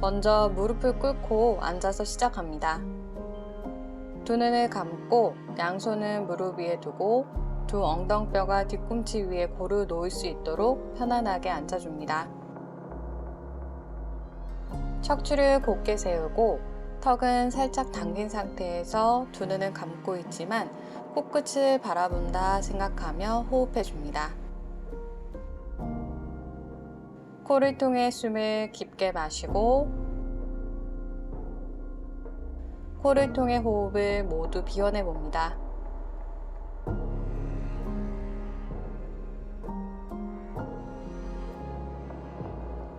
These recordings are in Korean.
먼저 무릎을 꿇고 앉아서 시작합니다. 두 눈을 감고 양손은 무릎 위에 두고 두 엉덩뼈가 뒤꿈치 위에 고루 놓일 수 있도록 편안하게 앉아줍니다. 척추를 곧게 세우고 턱은 살짝 당긴 상태에서 두 눈은 감고 있지만 코끝을 바라본다 생각하며 호흡해줍니다. 코를 통해 숨을 깊게 마시고 코를 통해 호흡을 모두 비워내 봅니다.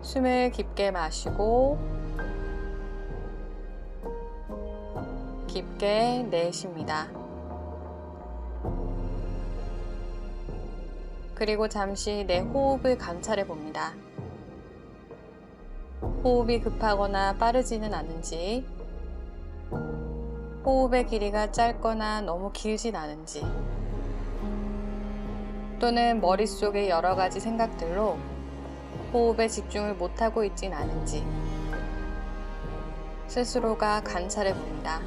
숨을 깊게 마시고 깊게 내쉽니다. 그리고 잠시 내 호흡을 관찰해 봅니다. 호흡이 급하거나 빠르지는 않은지, 호흡의 길이가 짧거나 너무 길진 않은지, 또는 머릿속에 여러 가지 생각들로 호흡에 집중을 못하고 있진 않은지 스스로가 관찰해 봅니다.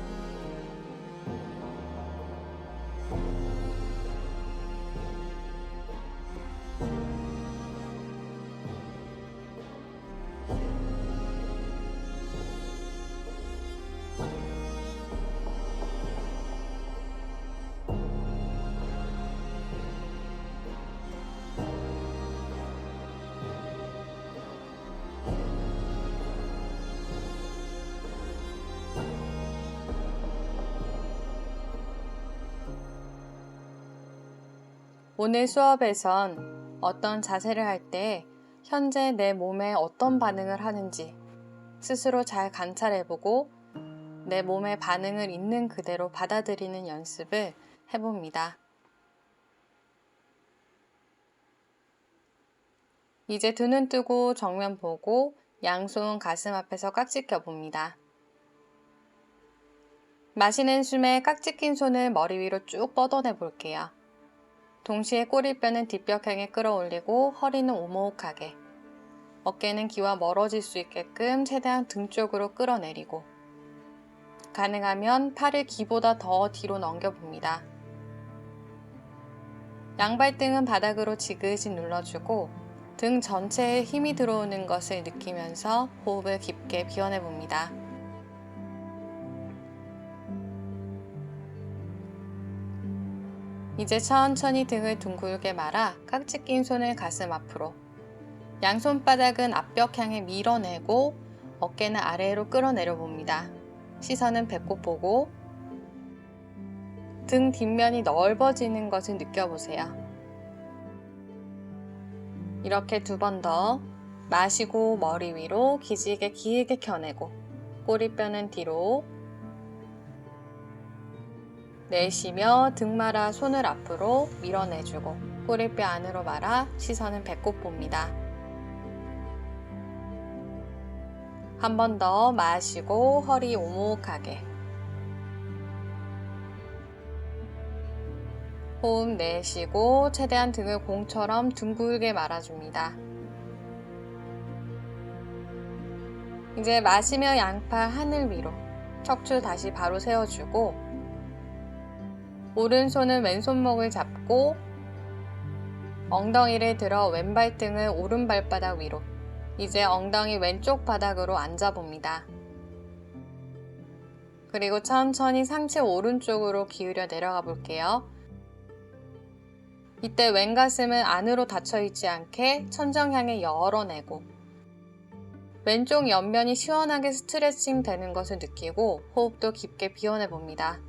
오늘 수업에선 어떤 자세를 할 때 현재 내 몸에 어떤 반응을 하는지 스스로 잘 관찰해보고 내 몸의 반응을 있는 그대로 받아들이는 연습을 해봅니다. 이제 두 눈 뜨고 정면 보고 양손 가슴 앞에서 깍지 껴봅니다. 마시는 숨에 깍지 낀 손을 머리 위로 쭉 뻗어내 볼게요. 동시에 꼬리뼈는 뒷벽 향해 끌어올리고 허리는 오목하게, 어깨는 귀와 멀어질 수 있게끔 최대한 등 쪽으로 끌어내리고, 가능하면 팔을 귀보다 더 뒤로 넘겨봅니다. 양발등은 바닥으로 지그시 눌러주고 등 전체에 힘이 들어오는 것을 느끼면서 호흡을 깊게 비워내봅니다. 이제 천천히 등을 둥글게 말아 깍지 낀 손을 가슴 앞으로, 양손바닥은 앞벽 향해 밀어내고 어깨는 아래로 끌어내려 봅니다. 시선은 배꼽 보고 등 뒷면이 넓어지는 것을 느껴보세요. 이렇게 두 번 더 마시고 머리 위로 기지개 길게 켜내고 꼬리뼈는 뒤로, 내쉬며 등 말아 손을 앞으로 밀어내주고 꼬리뼈 안으로 말아 시선은 배꼽 봅니다. 한 번 더 마시고 허리 오목하게, 호흡 내쉬고 최대한 등을 공처럼 둥글게 말아줍니다. 이제 마시며 양팔 하늘 위로, 척추 다시 바로 세워주고 오른손은 왼손목을 잡고 엉덩이를 들어 왼발등을 오른발바닥 위로, 이제 엉덩이 왼쪽 바닥으로 앉아봅니다. 그리고 천천히 상체 오른쪽으로 기울여 내려가 볼게요. 이때 왼가슴은 안으로 닫혀있지 않게 천정 향해 열어내고 왼쪽 옆면이 시원하게 스트레칭 되는 것을 느끼고 호흡도 깊게 비워내봅니다.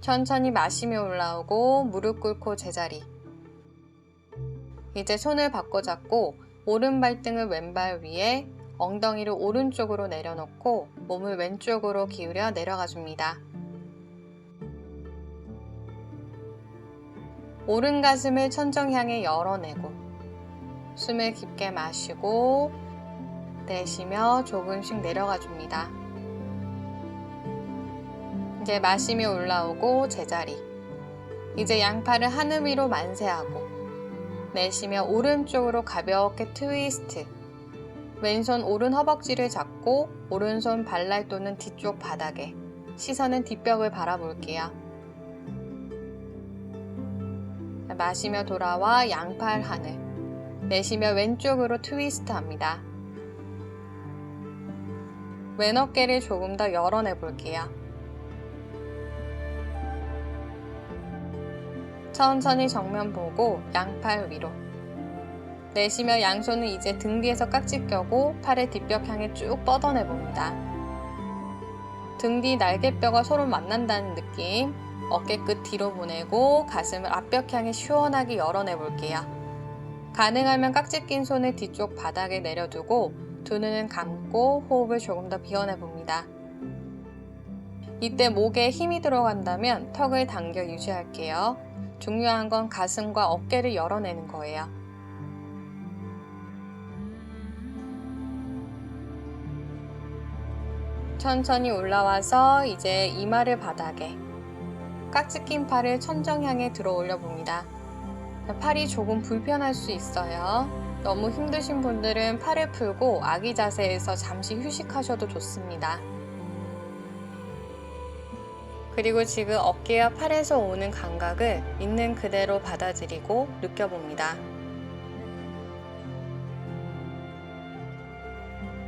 천천히 마시며 올라오고 무릎 꿇고 제자리. 이제 손을 바꿔 잡고 오른 발등을 왼발 위에, 엉덩이를 오른쪽으로 내려놓고 몸을 왼쪽으로 기울여 내려가 줍니다. 오른 가슴을 천정 향해 열어내고 숨을 깊게 마시고 내쉬며 조금씩 내려가 줍니다. 이제 마시며 올라오고 제자리. 이제 양팔을 하늘 위로 만세하고 내쉬며 오른쪽으로 가볍게 트위스트. 왼손 오른 허벅지를 잡고 오른손 발날 또는 뒤쪽 바닥에, 시선은 뒷벽을 바라볼게요. 마시며 돌아와 양팔 하늘, 내쉬며 왼쪽으로 트위스트 합니다. 왼 어깨를 조금 더 열어내 볼게요. 천천히 정면 보고 양팔 위로. 내쉬며 양손은 이제 등 뒤에서 깍지 껴고 팔을 뒷벽 향해 쭉 뻗어내 봅니다. 등 뒤 날개뼈가 서로 만난다는 느낌. 어깨 끝 뒤로 보내고 가슴을 앞벽 향해 시원하게 열어내 볼게요. 가능하면 깍지 낀 손을 뒤쪽 바닥에 내려두고 두 눈은 감고 호흡을 조금 더 비워내 봅니다. 이때 목에 힘이 들어간다면 턱을 당겨 유지할게요. 중요한 건 가슴과 어깨를 열어내는 거예요. 천천히 올라와서 이제 이마를 바닥에, 깍지 낀 팔을 천정 향해 들어 올려 봅니다. 팔이 조금 불편할 수 있어요. 너무 힘드신 분들은 팔을 풀고 아기 자세에서 잠시 휴식하셔도 좋습니다. 그리고 지금 어깨와 팔에서 오는 감각을 있는 그대로 받아들이고 느껴봅니다.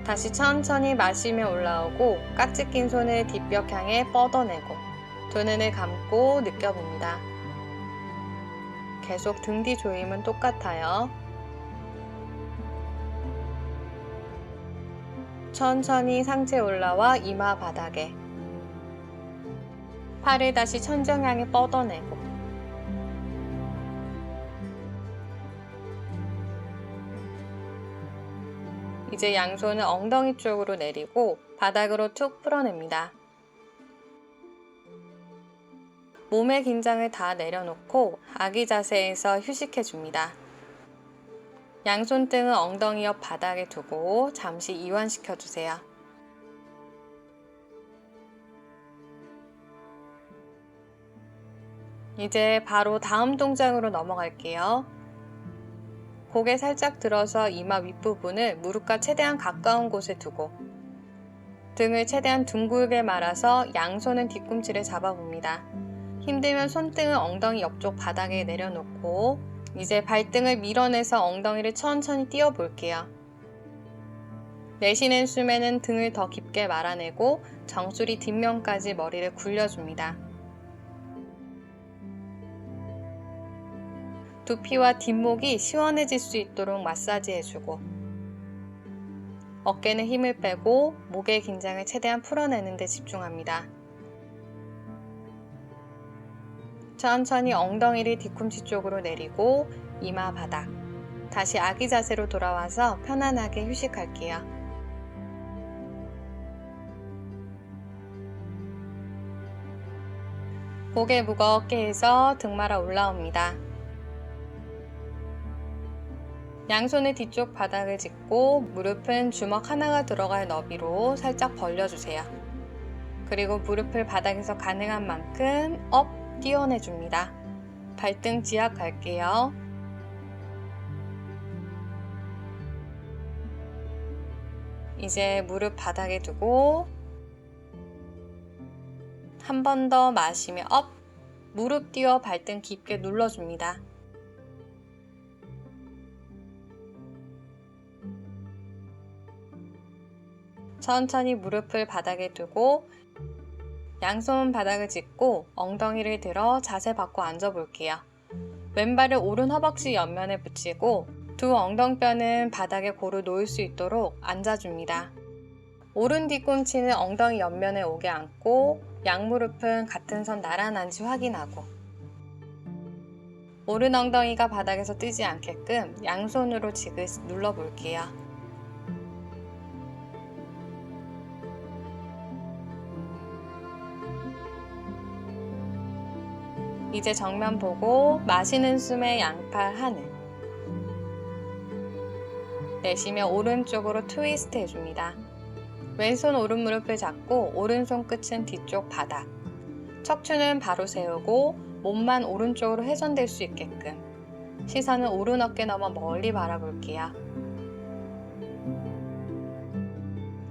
다시 천천히 마시며 올라오고 깍지 낀 손을 뒷벽 향해 뻗어내고 두 눈을 감고 느껴봅니다. 계속 등 뒤 조임은 똑같아요. 천천히 상체 올라와 이마 바닥에, 팔을 다시 천정 향해 뻗어내고, 이제 양손을 엉덩이 쪽으로 내리고 바닥으로 툭 풀어냅니다. 몸의 긴장을 다 내려놓고 아기 자세에서 휴식해줍니다. 양손등은 엉덩이 옆 바닥에 두고 잠시 이완시켜주세요. 이제 바로 다음 동작으로 넘어갈게요. 고개 살짝 들어서 이마 윗부분을 무릎과 최대한 가까운 곳에 두고 등을 최대한 둥글게 말아서 양손은 뒤꿈치를 잡아봅니다. 힘들면 손등을 엉덩이 옆쪽 바닥에 내려놓고 이제 발등을 밀어내서 엉덩이를 천천히 띄워 볼게요. 내쉬는 숨에는 등을 더 깊게 말아내고 정수리 뒷면까지 머리를 굴려줍니다. 두피와 뒷목이 시원해질 수 있도록 마사지 해주고 어깨는 힘을 빼고 목의 긴장을 최대한 풀어내는 데 집중합니다. 천천히 엉덩이를 뒤꿈치 쪽으로 내리고 이마 바닥, 다시 아기 자세로 돌아와서 편안하게 휴식할게요. 고개 무겁게 해서 등 말아 올라옵니다. 양손의 뒤쪽 바닥을 짚고 무릎은 주먹 하나가 들어갈 너비로 살짝 벌려주세요. 그리고 무릎을 바닥에서 가능한 만큼 업 띄워내줍니다. 발등 지압 갈게요. 이제 무릎 바닥에 두고 한 번 더 마시며 업, 무릎 띄워 발등 깊게 눌러줍니다. 천천히 무릎을 바닥에 두고 양손 바닥을 짚고 엉덩이를 들어 자세 바꿔 앉아 볼게요. 왼발을 오른 허벅지 옆면에 붙이고 두 엉덩뼈는 바닥에 고루 놓일 수 있도록 앉아줍니다. 오른 뒤꿈치는 엉덩이 옆면에 오게 앉고 양무릎은 같은 선 나란한지 확인하고 오른 엉덩이가 바닥에서 뜨지 않게끔 양손으로 지그시 눌러볼게요. 이제 정면 보고 마시는 숨에 양팔 하늘, 내쉬며 오른쪽으로 트위스트 해줍니다. 왼손 오른 무릎을 잡고 오른손 끝은 뒤쪽 바닥, 척추는 바로 세우고 몸만 오른쪽으로 회전될 수 있게끔, 시선은 오른 어깨 넘어 멀리 바라볼게요.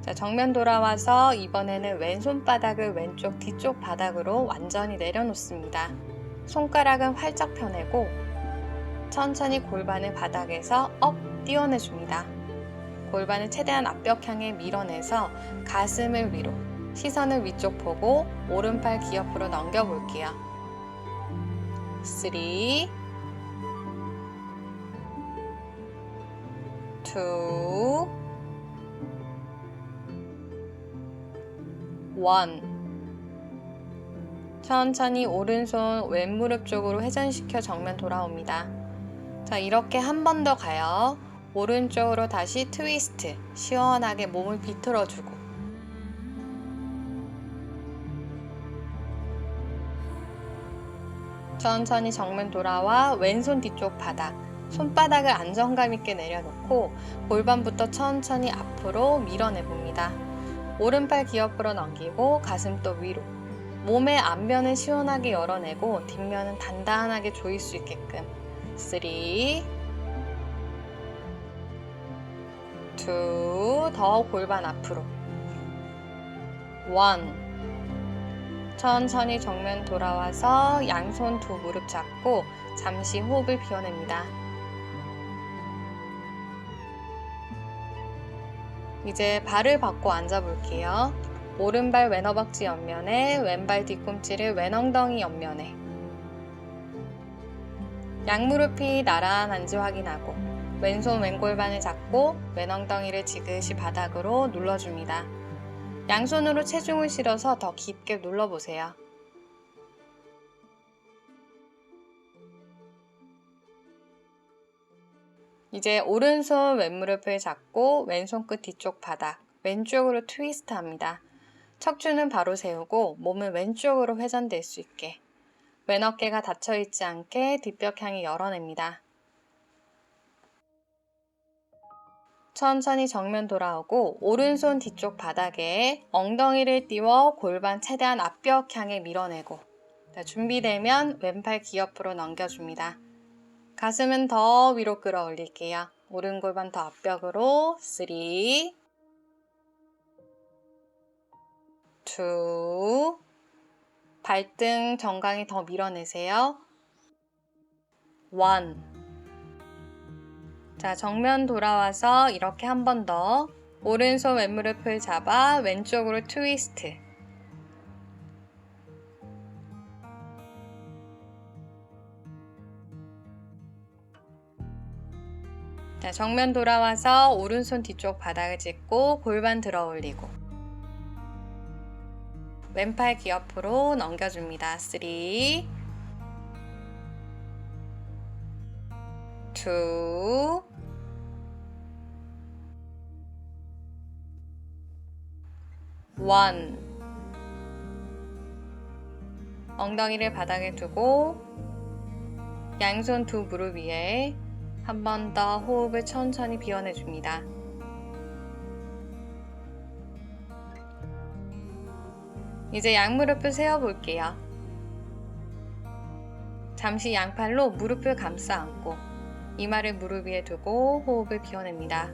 자, 정면 돌아와서 이번에는 왼손바닥을 왼쪽 뒤쪽 바닥으로 완전히 내려놓습니다. 손가락은 활짝 펴내고 천천히 골반을 바닥에서 업 띄워내줍니다. 골반을 최대한 앞벽 향해 밀어내서 가슴을 위로, 시선을 위쪽 보고 오른팔 귀 옆으로 넘겨볼게요. 3, 2, 1. 천천히 오른손 왼무릎 쪽으로 회전시켜 정면 돌아옵니다. 자, 이렇게 한 번 더 가요. 오른쪽으로 다시 트위스트, 시원하게 몸을 비틀어주고 천천히 정면 돌아와 왼손 뒤쪽 바닥, 손바닥을 안정감 있게 내려놓고 골반부터 천천히 앞으로 밀어내봅니다. 오른팔 귀 옆으로 넘기고 가슴도 위로, 몸의 앞면은 시원하게 열어내고 뒷면은 단단하게 조일 수 있게끔 3, 2, 더 골반 앞으로 1. 천천히 정면 돌아와서 양손 두 무릎 잡고 잠시 호흡을 비워냅니다. 이제 발을 받고 앉아볼게요. 오른발 왼허벅지 옆면에, 왼발 뒤꿈치를 왼엉덩이 옆면에. 양무릎이 나란한지 확인하고 왼손 왼골반을 잡고 왼엉덩이를 지그시 바닥으로 눌러줍니다. 양손으로 체중을 실어서 더 깊게 눌러보세요. 이제 오른손 왼무릎을 잡고 왼손 끝 뒤쪽 바닥, 왼쪽으로 트위스트 합니다. 척추는 바로 세우고 몸은 왼쪽으로 회전될 수 있게. 왼 어깨가 닫혀있지 않게 뒷벽 향이 열어냅니다. 천천히 정면 돌아오고 오른손 뒤쪽 바닥에 엉덩이를 띄워 골반 최대한 앞벽 향해 밀어내고, 자, 준비되면 왼팔 귀 옆으로 넘겨줍니다. 가슴은 더 위로 끌어올릴게요. 오른 골반 더 앞벽으로 3, 2, 발등 정강이 더 밀어내세요. 1. 자, 정면 돌아와서 이렇게 한 번 더 오른손 왼무릎을 잡아 왼쪽으로 트위스트. 자, 정면 돌아와서 오른손 뒤쪽 바닥을 짚고 골반 들어 올리고 왼팔 귀 옆으로 넘겨줍니다. 3, 2, 1. 엉덩이를 바닥에 두고 양손 두 무릎 위에 한 번 더 호흡을 천천히 비워내줍니다. 이제 양무릎을 세워볼게요. 잠시 양팔로 무릎을 감싸 안고 이마를 무릎 위에 두고 호흡을 비워냅니다.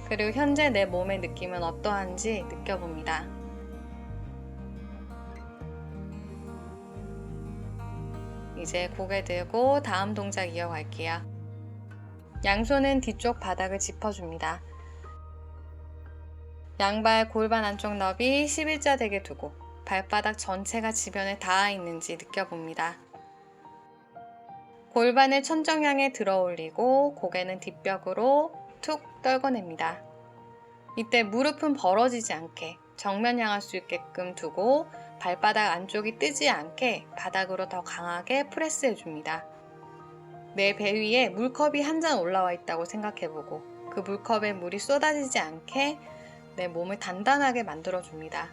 그리고 현재 내 몸의 느낌은 어떠한지 느껴봅니다. 이제 고개 들고 다음 동작 이어갈게요. 양손은 뒤쪽 바닥을 짚어줍니다. 양발 골반 안쪽 너비 11자 되게 두고 발바닥 전체가 지변에 닿아 있는지 느껴봅니다. 골반을 천정 향해 들어 올리고 고개는 뒷벽으로 툭 떨궈냅니다. 이때 무릎은 벌어지지 않게 정면 향할 수 있게끔 두고 발바닥 안쪽이 뜨지 않게 바닥으로 더 강하게 프레스해줍니다. 내 배 위에 물컵이 한 잔 올라와 있다고 생각해보고 그 물컵에 물이 쏟아지지 않게 내 몸을 단단하게 만들어줍니다.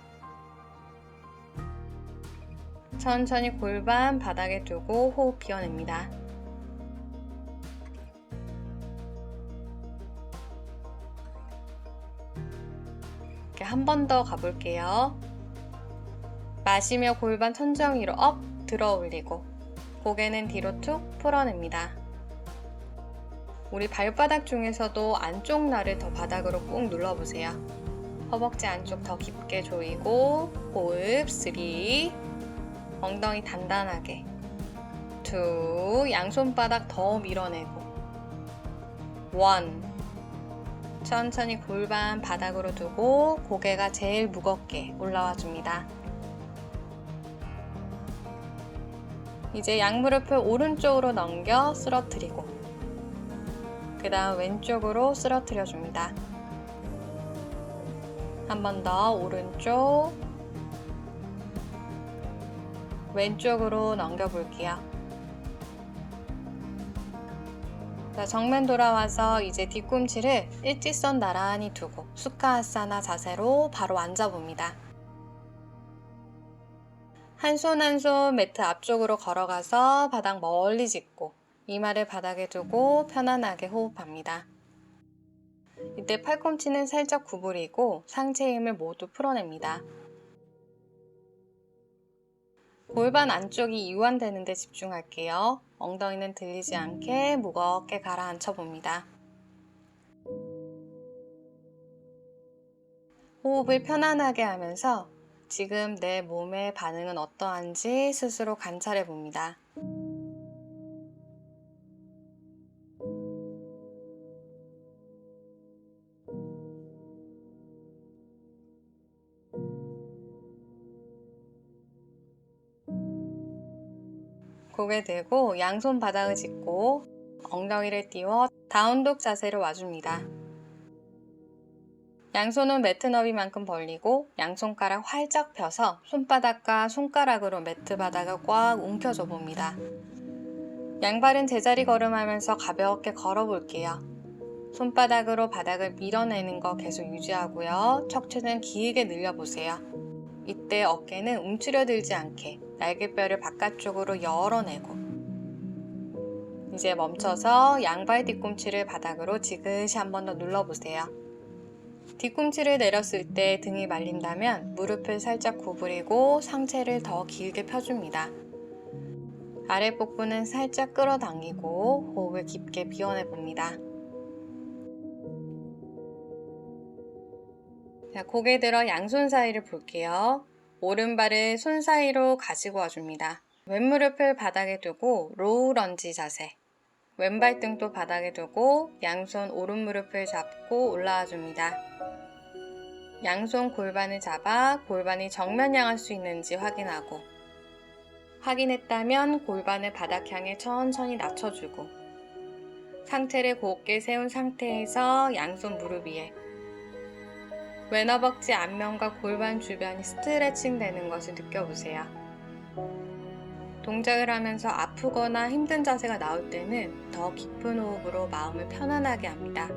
천천히 골반 바닥에 두고 호흡 비워냅니다. 이렇게 한 번 더 가볼게요. 마시며 골반 천정 위로 업 들어 올리고 고개는 뒤로 툭 풀어냅니다. 우리 발바닥 중에서도 안쪽 날을 더 바닥으로 꾹 눌러보세요. 허벅지 안쪽 더 깊게 조이고 호흡 3, 엉덩이 단단하게 2, 양손바닥 더 밀어내고 1. 천천히 골반 바닥으로 두고 고개가 제일 무겁게 올라와 줍니다. 이제 양무릎을 오른쪽으로 넘겨 쓰러뜨리고 그 다음 왼쪽으로 쓰러뜨려 줍니다. 한 번 더 오른쪽 왼쪽으로 넘겨 볼게요. 자, 정면 돌아와서 이제 뒤꿈치를 일직선 나란히 두고 수카아사나 자세로 바로 앉아봅니다. 한 손 한 손 매트 앞쪽으로 걸어가서 바닥 멀리 짚고 이마를 바닥에 두고 편안하게 호흡합니다. 이때 팔꿈치는 살짝 구부리고 상체 힘을 모두 풀어냅니다. 골반 안쪽이 이완되는 데 집중할게요. 엉덩이는 들리지 않게 무겁게 가라앉혀 봅니다. 호흡을 편안하게 하면서 지금 내 몸의 반응은 어떠한지 스스로 관찰해 봅니다. 고개 들고 양손 바닥을 짚고 엉덩이를 띄워 다운독 자세로 와줍니다. 양손은 매트 너비만큼 벌리고 양손가락 활짝 펴서 손바닥과 손가락으로 매트 바닥을 꽉 움켜줘 봅니다. 양발은 제자리 걸음하면서 가볍게 걸어볼게요. 손바닥으로 바닥을 밀어내는 거 계속 유지하고요. 척추는 길게 늘려보세요. 이때 어깨는 움츠려들지 않게 날개뼈를 바깥쪽으로 열어내고 이제 멈춰서 양발 뒤꿈치를 바닥으로 지그시 한 번 더 눌러보세요. 뒤꿈치를 내렸을 때 등이 말린다면 무릎을 살짝 구부리고 상체를 더 길게 펴줍니다. 아랫복부는 살짝 끌어당기고 호흡을 깊게 비워내봅니다. 자, 고개 들어 양손 사이를 볼게요. 오른발을 손 사이로 가지고 와줍니다. 왼무릎을 바닥에 두고 로우 런지 자세. 왼발 등도 바닥에 두고 양손 오른무릎을 잡고 올라와 줍니다. 양손 골반을 잡아 골반이 정면 향할 수 있는지 확인하고 확인했다면 골반을 바닥 향해 천천히 낮춰주고 상체를 곧게 세운 상태에서 양손 무릎 위에 왼 허벅지 앞면과 골반 주변이 스트레칭 되는 것을 느껴보세요. 동작을 하면서 아프거나 힘든 자세가 나올 때는 더 깊은 호흡으로 마음을 편안하게 합니다.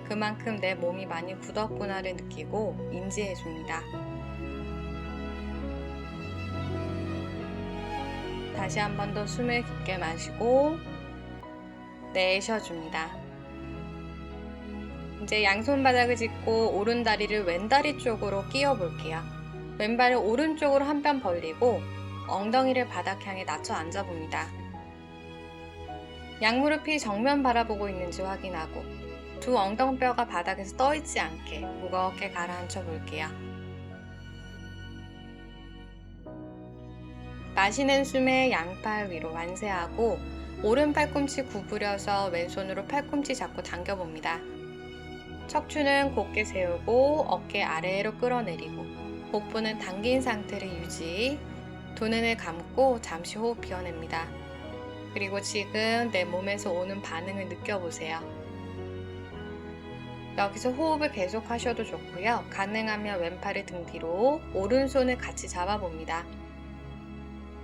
그만큼 내 몸이 많이 굳었구나를 느끼고 인지해줍니다. 다시 한 번 더 숨을 깊게 마시고 내쉬어줍니다. 이제 양손 바닥을 짚고 오른 다리를 왼 다리 쪽으로 끼워 볼게요. 왼발을 오른쪽으로 한 뼘 벌리고 엉덩이를 바닥 향해 낮춰 앉아 봅니다. 양무릎이 정면 바라보고 있는지 확인하고 두 엉덩뼈가 바닥에서 떠있지 않게 무겁게 가라앉혀 볼게요. 마시는 숨에 양팔 위로 완세하고 오른 팔꿈치 구부려서 왼손으로 팔꿈치 잡고 당겨봅니다. 척추는 곧게 세우고 어깨 아래로 끌어내리고 복부는 당긴 상태를 유지. 두 눈을 감고 잠시 호흡 비워냅니다. 그리고 지금 내 몸에서 오는 반응을 느껴보세요. 여기서 호흡을 계속 하셔도 좋고요. 가능하면 왼팔을 등 뒤로 오른손을 같이 잡아봅니다.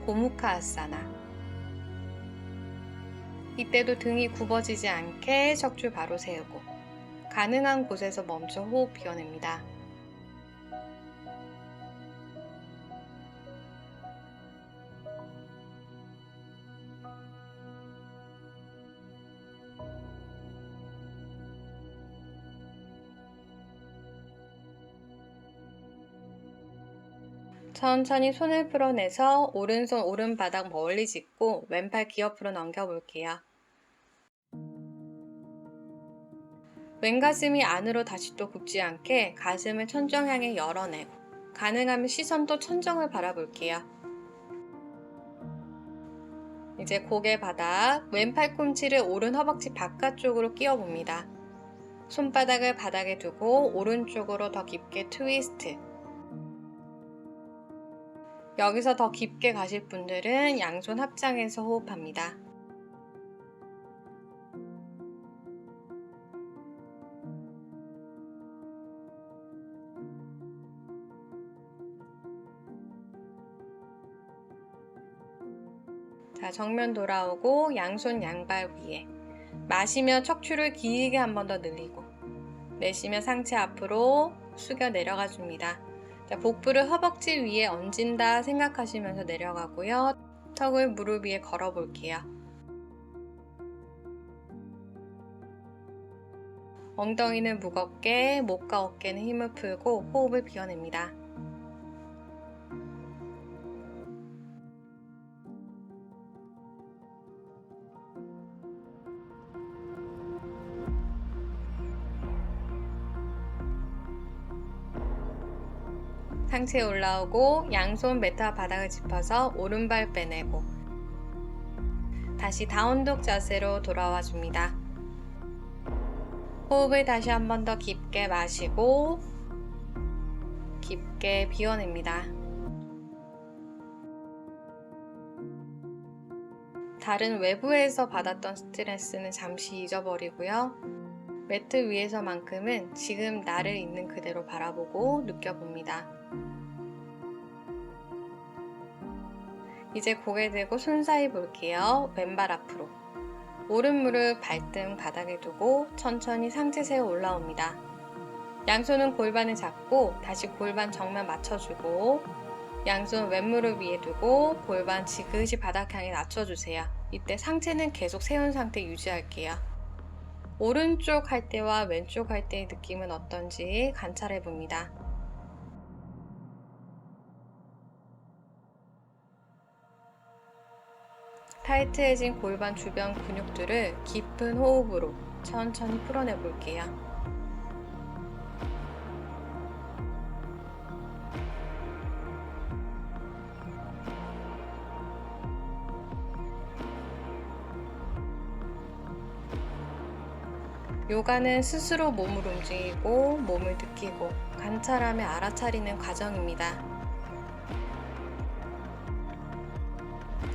고무카 아사나. 이때도 등이 굽어지지 않게 척추 바로 세우고 가능한 곳에서 멈춰 호흡 비워냅니다. 천천히 손을 풀어내서 오른손 오른바닥 멀리 짚고 왼팔 귀 옆으로 넘겨볼게요. 왼가슴이 안으로 다시 또 굽지 않게 가슴을 천정 향해 열어내고 가능하면 시선도 천정을 바라볼게요. 이제 고개 바닥, 왼 팔꿈치를 오른 허벅지 바깥쪽으로 끼워봅니다. 손바닥을 바닥에 두고 오른쪽으로 더 깊게 트위스트. 여기서 더 깊게 가실 분들은 양손 합장해서 호흡합니다. 자, 정면 돌아오고 양손 양발 위에. 마시며 척추를 길게 한 번 더 늘리고 내쉬며 상체 앞으로 숙여 내려가 줍니다. 자, 복부를 허벅지 위에 얹은다 생각하시면서 내려가고요. 턱을 무릎 위에 걸어 볼게요. 엉덩이는 무겁게, 목과 어깨는 힘을 풀고 호흡을 비워냅니다. 상체에 올라오고 양손 매트 바닥을 짚어서 오른발 빼내고 다시 다운독 자세로 돌아와 줍니다. 호흡을 다시 한 번 더 깊게 마시고 깊게 비워냅니다. 다른 외부에서 받았던 스트레스는 잠시 잊어버리고요. 매트 위에서만큼은 지금 나를 있는 그대로 바라보고 느껴봅니다. 이제 고개 들고 손 사이 볼게요. 왼발 앞으로. 오른 무릎 발등 바닥에 두고 천천히 상체 세워 올라옵니다. 양손은 골반을 잡고 다시 골반 정면 맞춰주고 양손 왼무릎 위에 두고 골반 지그시 바닥 향해 낮춰주세요. 이때 상체는 계속 세운 상태 유지할게요. 오른쪽 할 때와 왼쪽 할 때의 느낌은 어떤지 관찰해 봅니다. 타이트해진 골반 주변 근육들을 깊은 호흡으로 천천히 풀어내 볼게요. 요가는 스스로 몸을 움직이고 몸을 느끼고 관찰하며 알아차리는 과정입니다.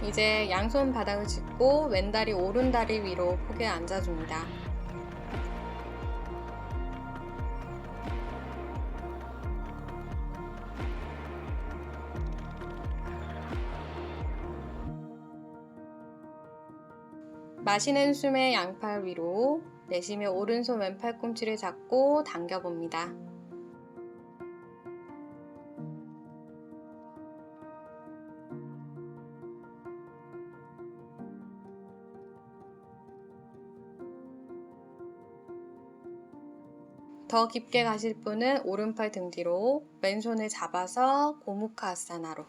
이제 양손 바닥을 짚고 왼다리 오른다리 위로 포개에 앉아줍니다. 마시는 숨에 양팔 위로 내쉬며 오른손 왼 팔꿈치를 잡고 당겨봅니다. 더 깊게 가실 분은 오른팔 등 뒤로 왼손을 잡아서 고무카아사나로.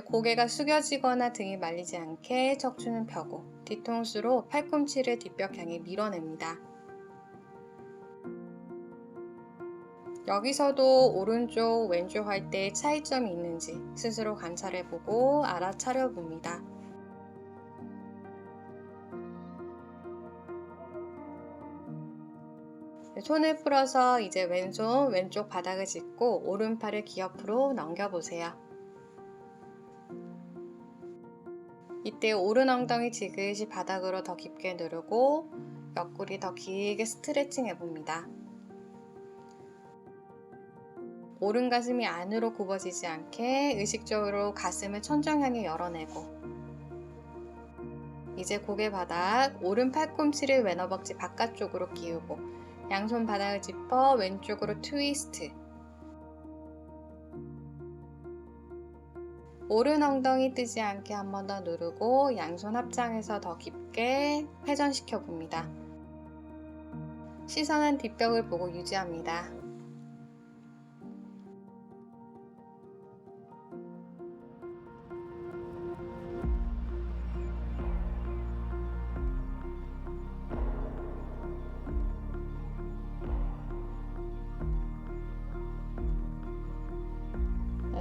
고개가 숙여지거나 등이 말리지 않게 척추는 펴고 뒤통수로 팔꿈치를 뒷벽 향해 밀어냅니다. 여기서도 오른쪽, 왼쪽 할 때 차이점이 있는지 스스로 관찰해보고 알아차려봅니다. 손을 풀어서 이제 왼손 왼쪽 바닥을 짚고 오른팔을 귀옆으로 넘겨보세요. 이때 오른 엉덩이 지그시 바닥으로 더 깊게 누르고 옆구리 더 길게 스트레칭 해봅니다. 오른 가슴이 안으로 굽어지지 않게 의식적으로 가슴을 천정 향해 열어내고 이제 고개 바닥, 오른 팔꿈치를 왼 허벅지 바깥쪽으로 끼우고 양손 바닥을 짚어 왼쪽으로 트위스트. 오른 엉덩이 뜨지 않게 한 번 더 누르고 양손 합장해서 더 깊게 회전시켜 봅니다. 시선은 뒷벽을 보고 유지합니다.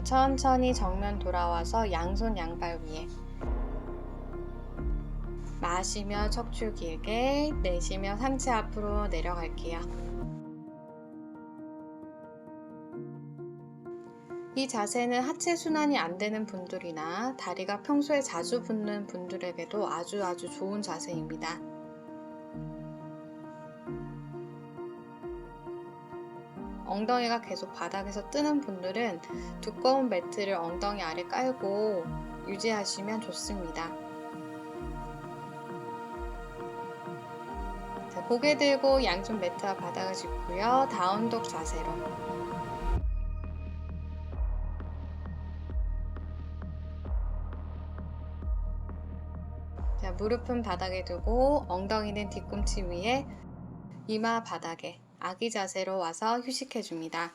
천천히 정면 돌아와서 양손 양발 위에. 마시며 척추 길게, 내쉬며 상체 앞으로 내려갈게요. 이 자세는 하체 순환이 안 되는 분들이나 다리가 평소에 자주 붓는 분들에게도 아주 좋은 자세입니다. 엉덩이가 계속 바닥에서 뜨는 분들은 두꺼운 매트를 엉덩이 아래 깔고 유지하시면 좋습니다. 자, 고개 들고 양손 매트와 바닥을 짚고요. 다운독 자세로. 자, 무릎은 바닥에 두고 엉덩이는 뒤꿈치 위에, 이마 바닥에 아기 자세로 와서 휴식해 줍니다.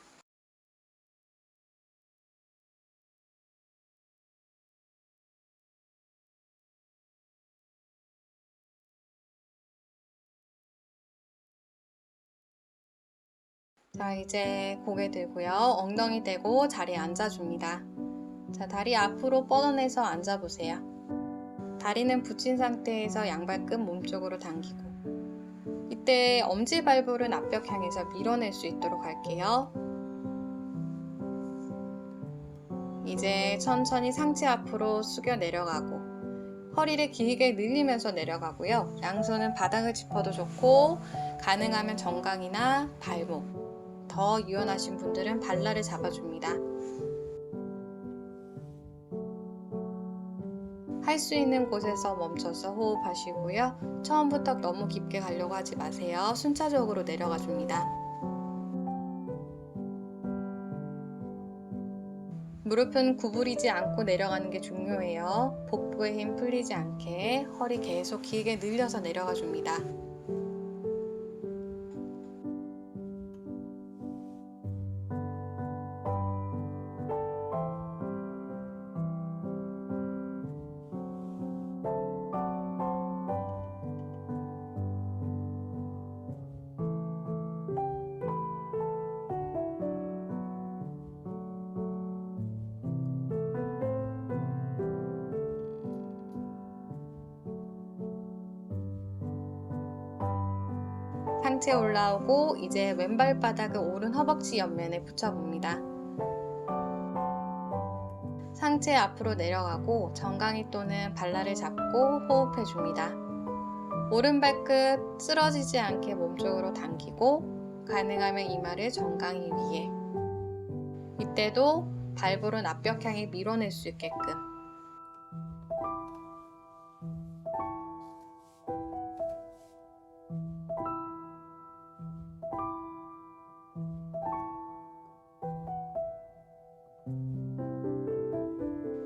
자, 이제 고개 들고요. 엉덩이 대고 자리에 앉아줍니다. 자, 다리 앞으로 뻗어내서 앉아보세요. 다리는 붙인 상태에서 양발끝 몸쪽으로 당기고, 이때 엄지발볼은 앞벽 향해서 밀어낼 수 있도록 할게요. 이제 천천히 상체 앞으로 숙여 내려가고, 허리를 길게 늘리면서 내려가고요. 양손은 바닥을 짚어도 좋고, 가능하면 정강이나 발목, 더 유연하신 분들은 발날을 잡아줍니다. 할 수 있는 곳에서 멈춰서 호흡하시고요. 처음부터 너무 깊게 가려고 하지 마세요. 순차적으로 내려가 줍니다. 무릎은 구부리지 않고 내려가는 게 중요해요. 복부의 힘 풀리지 않게 허리 계속 길게 늘려서 내려가 줍니다. 상체 올라오고 이제 왼발 바닥을 오른 허벅지 옆면에 붙여봅니다. 상체 앞으로 내려가고 정강이 또는 발날을 잡고 호흡해줍니다. 오른 발끝 쓰러지지 않게 몸쪽으로 당기고, 가능하면 이마를 정강이 위에. 이때도 발볼은 앞벽 향해 밀어낼 수 있게끔.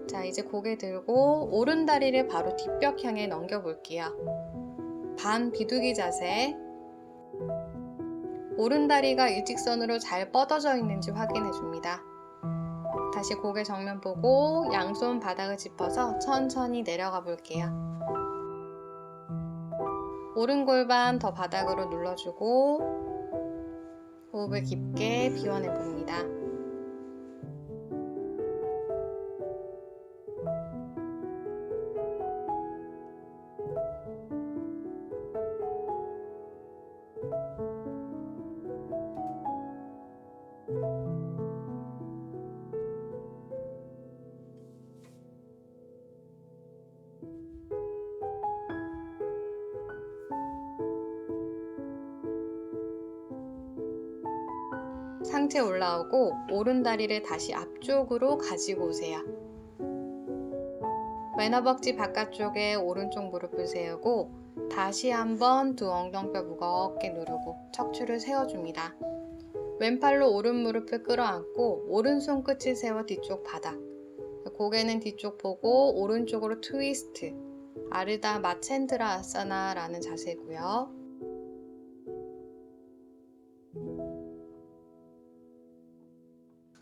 자, 이제 고개 들고 오른 다리를 바로 뒷벽 향해 넘겨 볼게요. 반 비두기 자세. 오른 다리가 일직선으로 잘 뻗어져 있는지 확인해 줍니다. 다시 고개 정면 보고 양손 바닥을 짚어서 천천히 내려가 볼게요. 오른 골반 더 바닥으로 눌러주고 호흡을 깊게 비워내 봅니다. 상체 올라오고 오른 다리를 다시 앞쪽으로 가지고 오세요. 왼허벅지 바깥쪽에 오른쪽 무릎을 세우고 다시 한번 두 엉덩뼈 무겁게 누르고 척추를 세워줍니다. 왼팔로 오른 무릎을 끌어안고 오른손 끝을 세워 뒤쪽 바닥. 고개는 뒤쪽 보고 오른쪽으로 트위스트. 아르다 마챈드라 아사나라는 자세고요.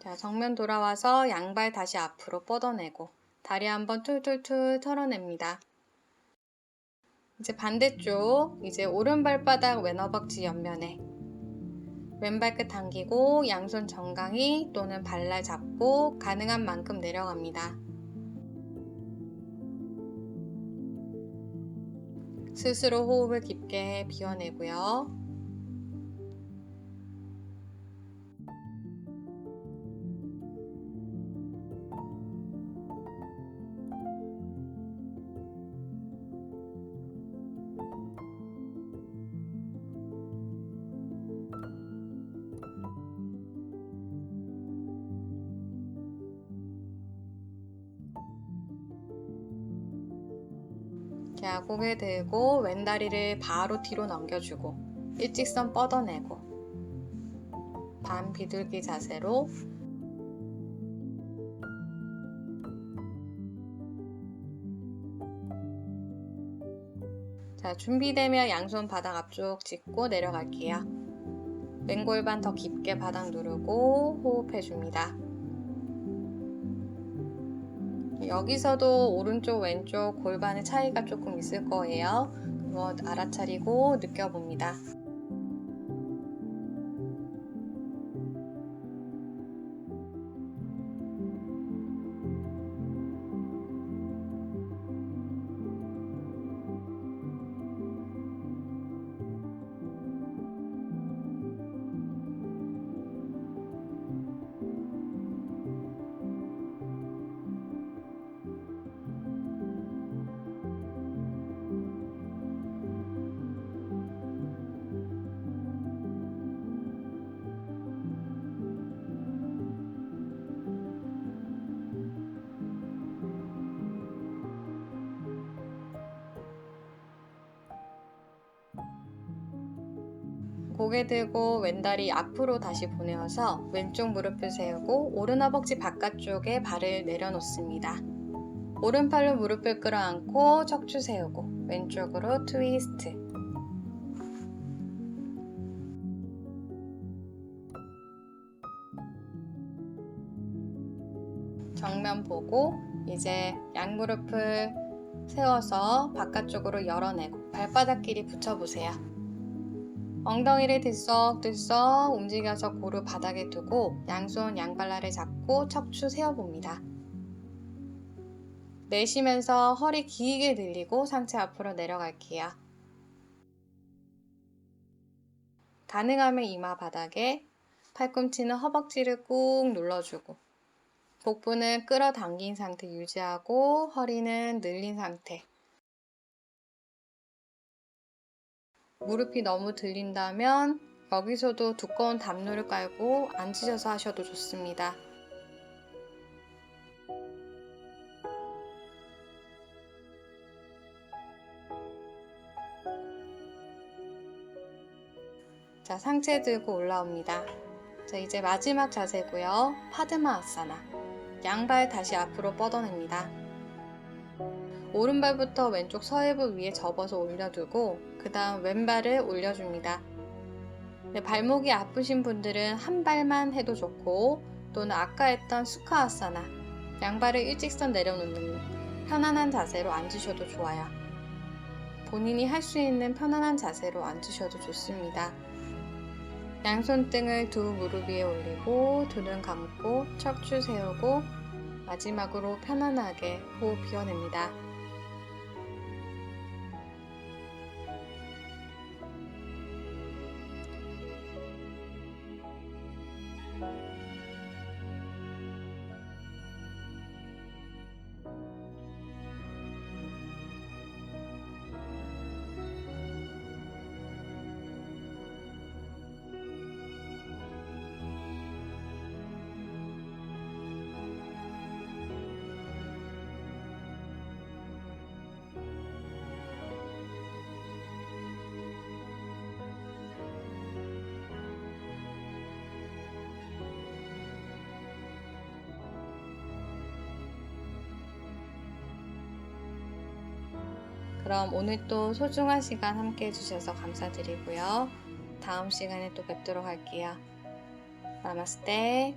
자, 정면 돌아와서 양발 다시 앞으로 뻗어내고 다리 한번 툴툴툴 털어냅니다. 이제 반대쪽, 이제 오른 발바닥 왼허벅지 옆면에 왼발끝 당기고 양손 정강이 또는 발날 잡고 가능한 만큼 내려갑니다. 스스로 호흡을 깊게 비워내고요. 자, 고개 들고 왼다리를 바로 뒤로 넘겨주고 일직선 뻗어내고 반 비둘기 자세로 자, 준비되면 양손 바닥 앞쪽 짚고 내려갈게요. 왼골반 더 깊게 바닥 누르고 호흡해줍니다. 여기서도 오른쪽 왼쪽 골반의 차이가 조금 있을 거예요. 그거 알아차리고 느껴봅니다. 고개 들고 왼다리 앞으로 다시 보내어서 왼쪽 무릎을 세우고 오른 허벅지 바깥쪽에 발을 내려놓습니다. 오른팔로 무릎을 끌어안고 척추 세우고 왼쪽으로 트위스트. 정면 보고 이제 양무릎을 세워서 바깥쪽으로 열어내고 발바닥 길이 붙여보세요. 엉덩이를 들썩들썩 움직여서 고루 바닥에 두고 양손 양발날을 잡고 척추 세워봅니다. 내쉬면서 허리 길게 늘리고 상체 앞으로 내려갈게요. 가능하면 이마 바닥에 팔꿈치는 허벅지를 꾹 눌러주고 복부는 끌어당긴 상태 유지하고 허리는 늘린 상태. 무릎이 너무 들린다면 여기서도 두꺼운 담요를 깔고 앉으셔서 하셔도 좋습니다. 자, 상체 들고 올라옵니다. 자, 이제 마지막 자세고요. 파드마아사나. 양발 다시 앞으로 뻗어냅니다. 오른발부터 왼쪽 서해부 위에 접어서 올려두고 그 다음 왼발을 올려줍니다. 발목이 아프신 분들은 한 발만 해도 좋고 또는 아까 했던 수카아사나 양발을 일직선 내려놓는 편안한 자세로 앉으셔도 좋아요. 본인이 할 수 있는 편안한 자세로 앉으셔도 좋습니다. 양손등을 두 무릎 위에 올리고 두 눈 감고 척추 세우고 마지막으로 편안하게 호흡 비워냅니다. 그럼 오늘 또 소중한 시간 함께 해주셔서 감사드리고요. 다음 시간에 또 뵙도록 할게요. 나마스테.